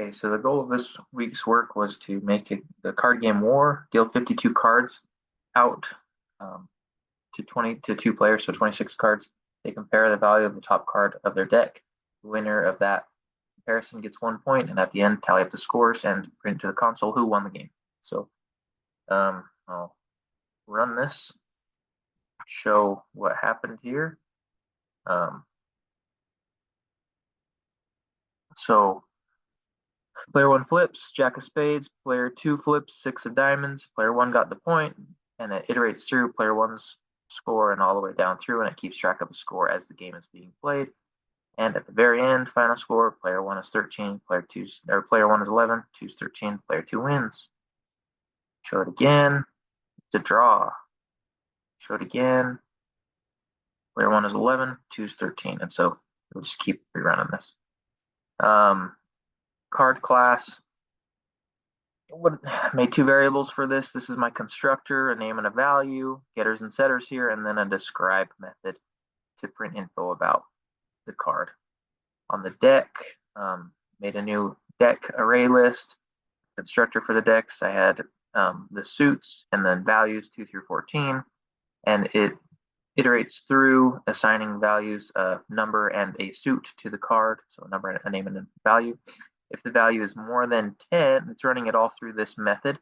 Okay, so the goal of this week's work was to make the card game War, deal 52 cards out to two players, so 26 cards. They compare the value of the top card of their deck. The winner of that comparison gets 1 point, and at the end, tally up the scores and print to the console who won the game. So I'll run this, show what happened here. So player 1 flips, Jack of Spades. Player 2 flips, 6 of Diamonds. Player 1 got the point, and it iterates through player 1's score and all the way down through, and it keeps track of the score as the game is being played. And at the very end, final score, player 1 is 13, player 1 is 11, 2 is 13, player 2 wins. Show it again, it's a draw. Show it again, player 1 is 11, 2 is 13, and so we'll just keep rerunning this. Card class, made 2 variables for this. This is my constructor, a name and a value, getters and setters here, and then a describe method to print info about the card. On the deck, made a new deck array list, constructor for the decks. I had the suits and then values 2 through 14, and it iterates through assigning values, a number and a suit to the card, so a number, a name, and a value. If the value is more than 10, it's running it all through this method.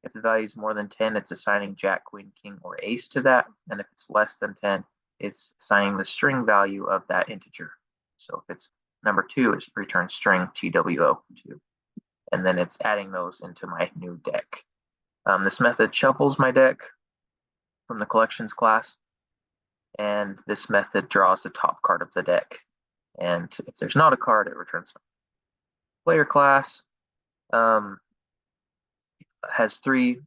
If the value is more than 10, it's assigning Jack, Queen, King, or Ace to that. And if it's less than 10, it's assigning the string value of that integer. So if it's number 2, it returns string TWO2. And then it's adding those into my new deck. This method shuffles my deck from the collections class. And this method draws the top card of the deck. And if there's not a card, it returns something. Player class has 3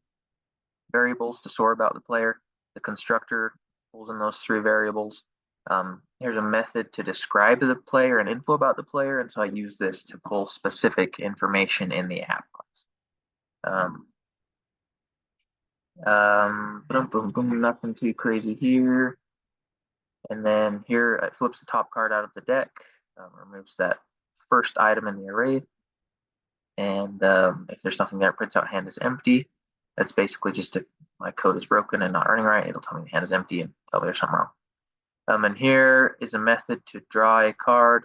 variables to store about the player. The constructor pulls in those 3 variables. There's a method to describe the player and info about the player, and so I use this to pull specific information in the app class. Nothing too crazy here. And then here it flips the top card out of the deck, removes that first item in the array, and if there's nothing there, it prints out hand is empty. That's basically just if my code is broken and not running right, it'll tell me the hand is empty and tell me there's something wrong. And here is a method to draw a card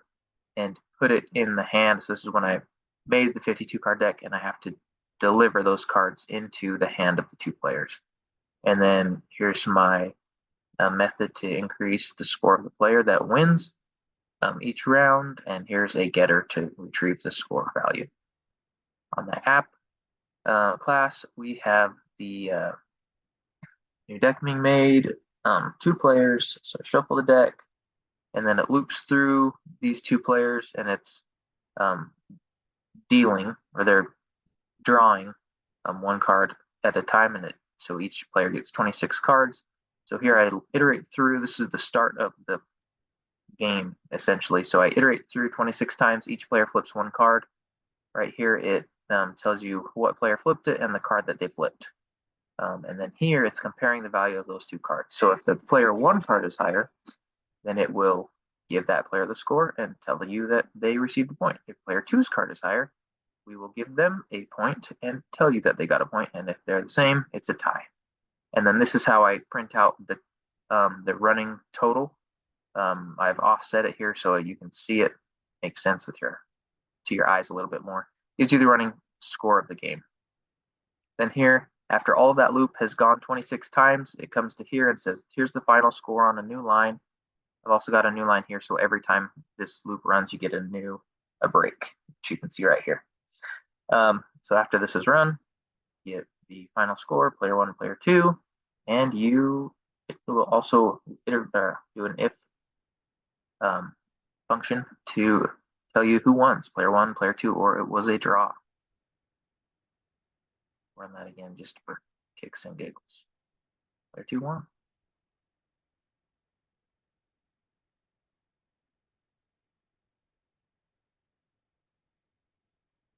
and put it in the hand. So this is when I made the 52 card deck, and I have to deliver those cards into the hand of the 2 players. And then here's my method to increase the score of the player that wins each round, and here's a getter to retrieve the score value. On the app class, we have the new deck being made, 2 players, so I shuffle the deck, and then it loops through these 2 players, and it's dealing, or they're drawing 1 card at a time, and so each player gets 26 cards. So here I iterate through, this is the start of the game, essentially. So I iterate through 26 times, each player flips 1 card. Right here, it tells you what player flipped it and the card that they flipped. And then here, it's comparing the value of those 2 cards. So if the player 1 card is higher, then it will give that player the score and tell you that they received a point. If player 2's card is higher, we will give them a point and tell you that they got a point. And if they're the same, it's a tie. And then this is how I print out the running total. I've offset it here so you can see it make sense with to your eyes a little bit more. Gives you the running score of the game. Then here, after all of that loop has gone 26 times, it comes to here and says, here's the final score on a new line. I've also got a new line here, so every time this loop runs, you get a break, which you can see right here. So after this is run, you get the final score, player 1 and player 2, and it will also do an if function to tell you who won, player 1, player 2, or it was a draw. Run that again just for kicks and giggles. Player 2 won.